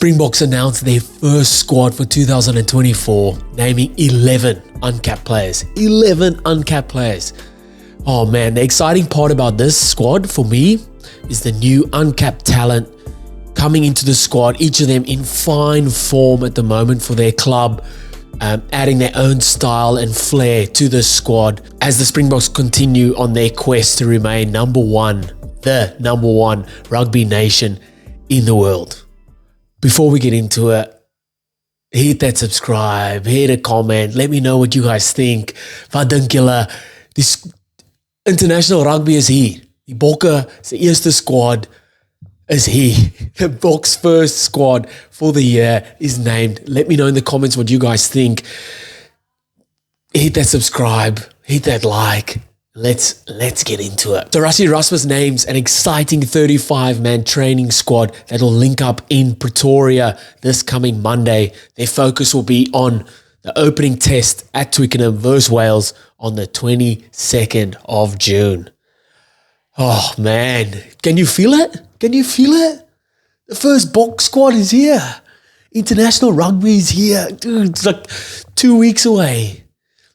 Springboks announced their first squad for 2024, naming 11 uncapped players. 11 uncapped players. Oh man, the exciting part about this squad for me is the new uncapped talent coming into the squad, each of them in fine form at the moment for their club, adding their own style and flair to the squad as the Springboks continue on their quest to remain the number one rugby nation in the world. Before we get into it, hit that subscribe, hit a comment, let me know what you guys think. Wat dink julle? This international rugby is hier. Die Bokke se eerste squad is here. The Boks first squad for the year is named. Let me know in the comments what you guys think. Hit that subscribe, hit that like. Let's get into it. So Rassie Erasmus names an exciting 35-man training squad that will link up in Pretoria this coming Monday. Their focus will be on the opening test at Twickenham versus Wales on the 22nd of June. Oh man, can you feel it? Can you feel it? The first Boks squad is here. International rugby is here. Dude, it's like 2 weeks away.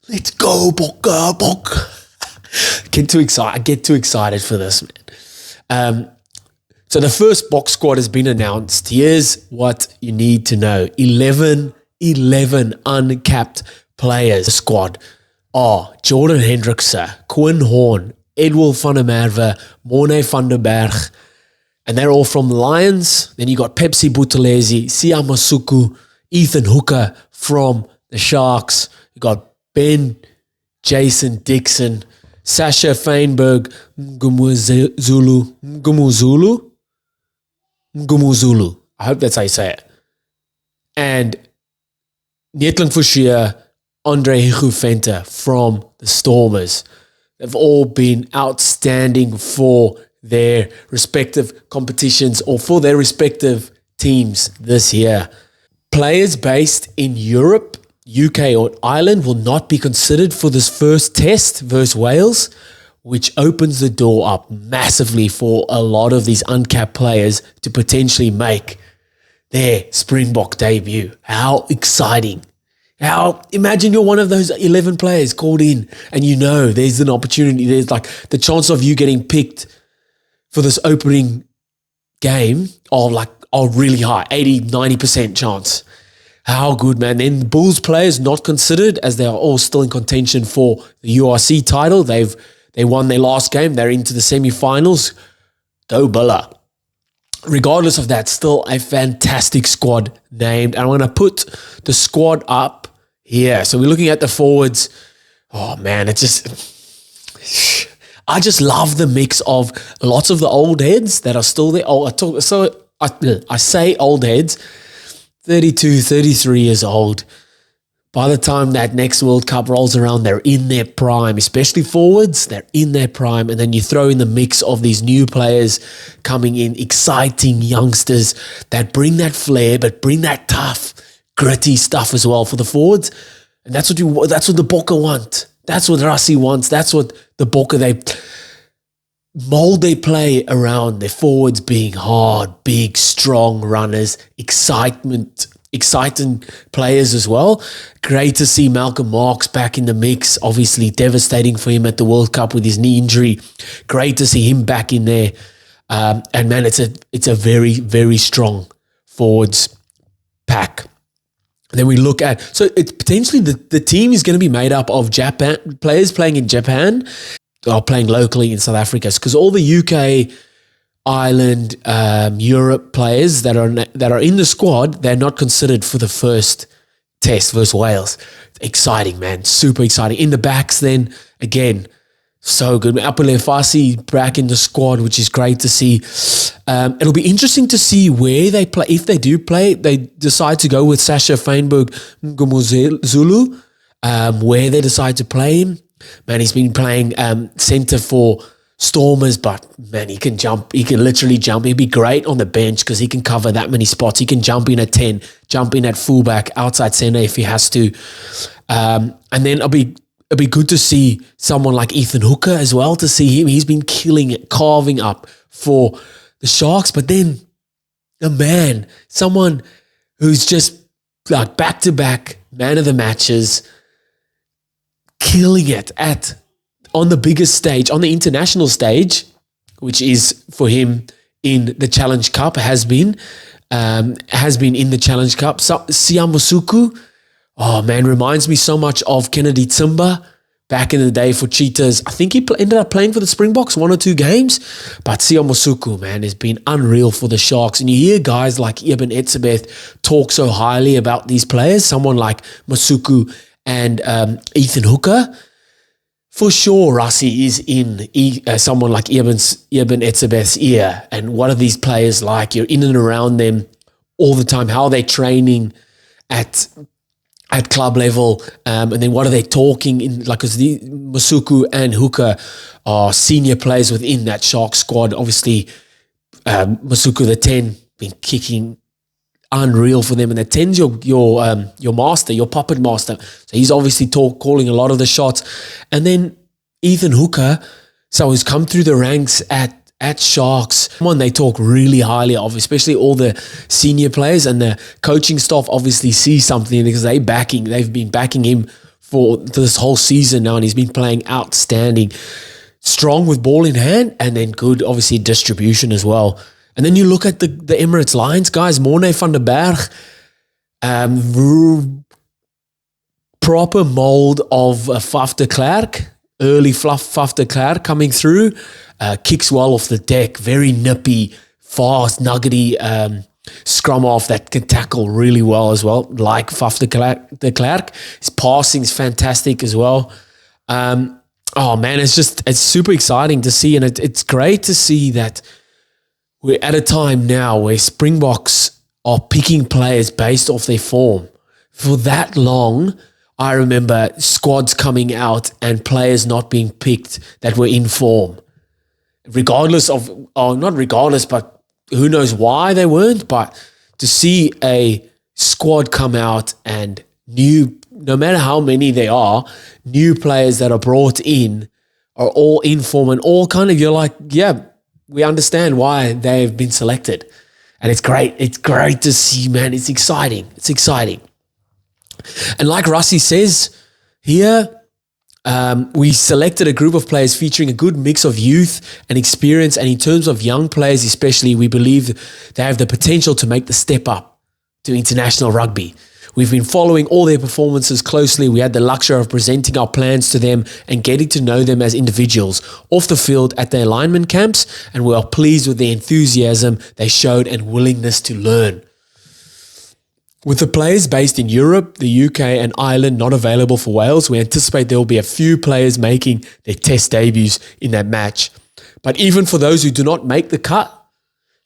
Let's go, Bok. I get too excited for this, man. So the first Boks squad has been announced. Here's what you need to know. 11 uncapped players. The squad are Jordan Hendrikse, Quinn Horn, Edwil van der Merwe, Morne van der Berg, and they're all from the Lions. Then you got Pepsi Buthelezi, Sia Masuku, Ethan Hooker from the Sharks. You got Ben Jason Dixon, Sasha Feinberg, Ngumuzulu. I hope that's how you say it. And Nietling Fouchier, Andre Higuventa from the Stormers. They've all been outstanding for their respective competitions or for their respective teams this year. Players based in Europe, UK or Ireland will not be considered for this first test versus Wales, which opens the door up massively for a lot of these uncapped players to potentially make their Springbok debut. How exciting. Imagine you're one of those 11 players called in and you know there's an opportunity, there's like the chance of you getting picked for this opening game are really high, 80-90% chance. How good, man. Then the Bulls players not considered as they are all still in contention for the URC title. They won their last game. They're into the semi-finals. Go Bulla. Regardless of that, still a fantastic squad named. And I'm going to put the squad up here. So we're looking at the forwards. Oh, man, I just love the mix of lots of the old heads that are still there. I say old heads, 32, 33 years old. By the time that next World Cup rolls around, they're in their prime, especially forwards. They're in their prime. And then you throw in the mix of these new players coming in, exciting youngsters that bring that flair, but bring that tough, gritty stuff as well for the forwards. And that's what the Bokke want. That's what Rassie wants. That's what the Bokke, they mold their play around their forwards being hard, big, strong runners, exciting players as well. Great to see Malcolm Marx back in the mix. Obviously devastating for him at the World Cup with his knee injury. Great to see him back in there. And man, it's a very, very strong forwards pack. And then we look at, so it's potentially the team is going to be made up of Japan players playing in Japan, are playing locally in South Africa, because all the UK, Ireland, Europe players that are in the squad, they're not considered for the first test versus Wales. Exciting, man. Super exciting. In the backs then, again, so good. Apule Fasi back in the squad, which is great to see. It'll be interesting to see where they play. If they do play, they decide to go with Sasha Feinberg Ngumuzulu, where they decide to play him. Man, he's been playing centre for Stormers, but man, he can jump. He can literally jump. He'd be great on the bench because he can cover that many spots. He can jump in at 10, jump in at fullback, outside centre if he has to. And then it'll be good to see someone like Ethan Hooker as well, to see him. He's been killing it, carving up for the Sharks. But then a man, someone who's just like back-to-back man of the matches, killing it on the biggest stage, on the international stage, which is for him in the Challenge Cup, has been in the Challenge Cup. Siya Masuku, oh man, reminds me so much of Kennedy Tsimba back in the day for Cheetahs. I think he ended up playing for the Springboks 1 or 2 games, but Siya Masuku, man, has been unreal for the Sharks. And you hear guys like Eben Etzebeth talk so highly about these players, someone like Masuku and Ethan Hooker. For sure, Rassie is in someone like Eben Etzebeth's ear. And what are these players like? You're in and around them all the time. How are they training at club level? And then what are they talking in? Like, because the Masuku and Hooker are senior players within that Shark squad. Obviously, Masuku, the 10, been kicking unreal for them, and the 10's your master, your puppet master. So he's obviously calling a lot of the shots. And then Ethan Hooker, so he's come through the ranks at Sharks. Someone they talk really highly of, especially all the senior players, and the coaching staff obviously see something because they've been backing him for this whole season now, and he's been playing outstanding, strong with ball in hand, and then good obviously distribution as well. And then you look at the Emirates Lions, guys, Morne van der Berg, proper mold of Faf de Klerk, early Faf de Klerk coming through, kicks well off the deck, very nippy, fast, nuggety scrum half that can tackle really well as well, like Faf de Klerk. His passing is fantastic as well. Oh man, it's super exciting to see, and it's great to see that we're at a time now where Springboks are picking players based off their form. For that long, I remember squads coming out and players not being picked that were in form. Not regardless, but who knows why they weren't. But to see a squad come out and no matter how many they are, new players that are brought in are all in form and all kind of, you're like, yeah, we understand why they've been selected. And it's great. It's great to see, man. It's exciting. It's exciting. And like Rassie says here, we selected a group of players featuring a good mix of youth and experience. And in terms of young players especially, we believe they have the potential to make the step up to international rugby. We've been following all their performances closely. We had the luxury of presenting our plans to them and getting to know them as individuals off the field at their alignment camps, and we are pleased with the enthusiasm they showed and willingness to learn. With the players based in Europe, the UK and Ireland not available for Wales, we anticipate there will be a few players making their test debuts in that match. But even for those who do not make the cut,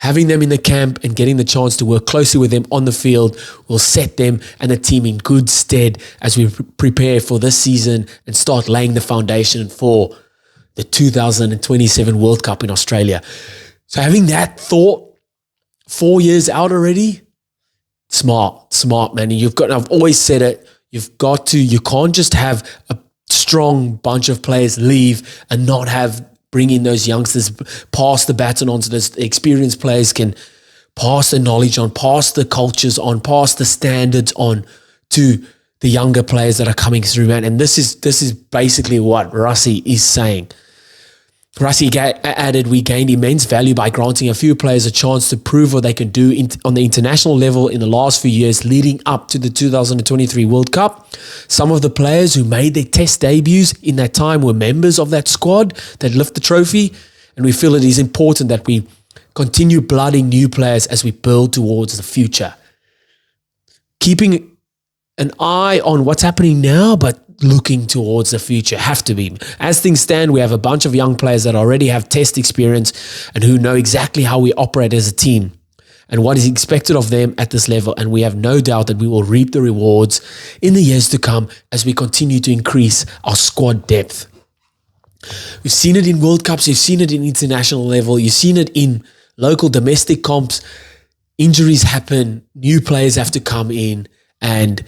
having them in the camp and getting the chance to work closely with them on the field will set them and the team in good stead as we prepare for this season and start laying the foundation for the 2027 World Cup in Australia. So having that thought 4 years out already, smart, man. I've always said it, you can't just have a strong bunch of players leave and not bring in those youngsters, pass the baton on so the experienced players can pass the knowledge on, pass the cultures on, pass the standards on to the younger players that are coming through, man. And this is basically what Rassie is saying. Rassie added, we gained immense value by granting a few players a chance to prove what they can do on the international level in the last few years leading up to the 2023 World Cup. Some of the players who made their test debuts in that time were members of that squad that lift the trophy, and we feel it is important that we continue blooding new players as we build towards the future. Keeping an eye on what's happening now, but looking towards the future, have to be. As things stand, we have a bunch of young players that already have test experience and who know exactly how we operate as a team and what is expected of them at this level. And we have no doubt that we will reap the rewards in the years to come as we continue to increase our squad depth. We've seen it in World Cups, you've seen it in international level, you've seen it in local domestic comps. Injuries happen, new players have to come in, and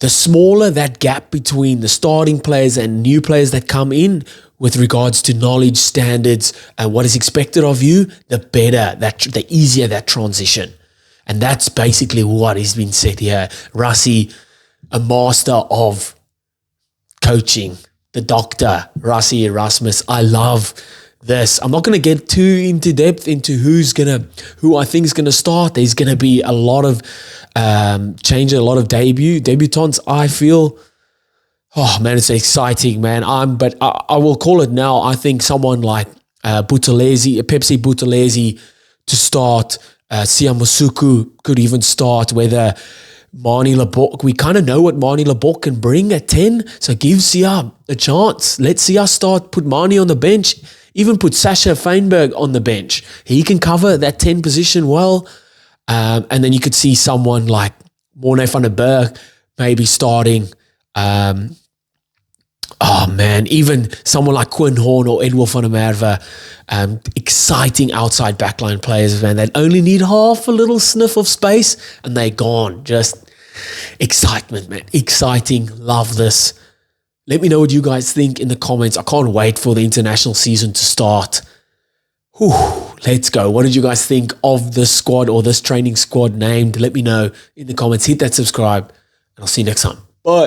the smaller that gap between the starting players and new players that come in with regards to knowledge, standards, and what is expected of you, the better, the easier that transition. And that's basically what has been said here. Rassie, a master of coaching, the doctor, Rassie Erasmus. I love this. I'm not going to get too into depth into who I think is going to start. There's going to be a lot of change, a lot of debutants, I feel. Oh man, it's exciting, man. But I will call it now. I think someone like Pepsi Buthelezi to start. Sia Masuku could even start. Whether Marnie Lebok, we kind of know what Marnie Lebok can bring at 10. So give Sia a chance. Let Sia start. Put Marnie on the bench. Even put Sasha Feinberg on the bench. He can cover that 10 position well. And then you could see someone like Morne van der Berg maybe starting. Even someone like Quinn Horn or Edward van der Merwe, exciting outside backline players, man. They only need half a little sniff of space and they're gone. Just excitement, man. Exciting. Love this. Let me know what you guys think in the comments. I can't wait for the international season to start. Let's go. What did you guys think of this squad or this training squad named? Let me know in the comments. Hit that subscribe and I'll see you next time. Bye.